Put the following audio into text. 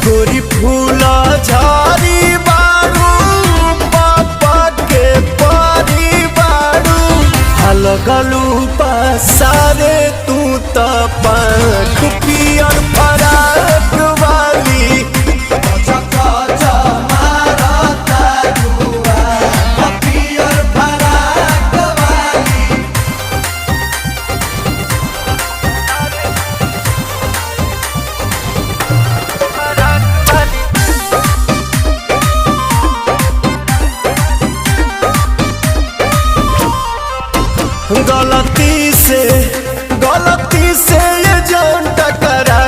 गोरी फूला झाड़ी बारू पापा के पारी बारू अलगलू पसारे तू त पंख पियर फराक वाली गलती से ये जान टकरा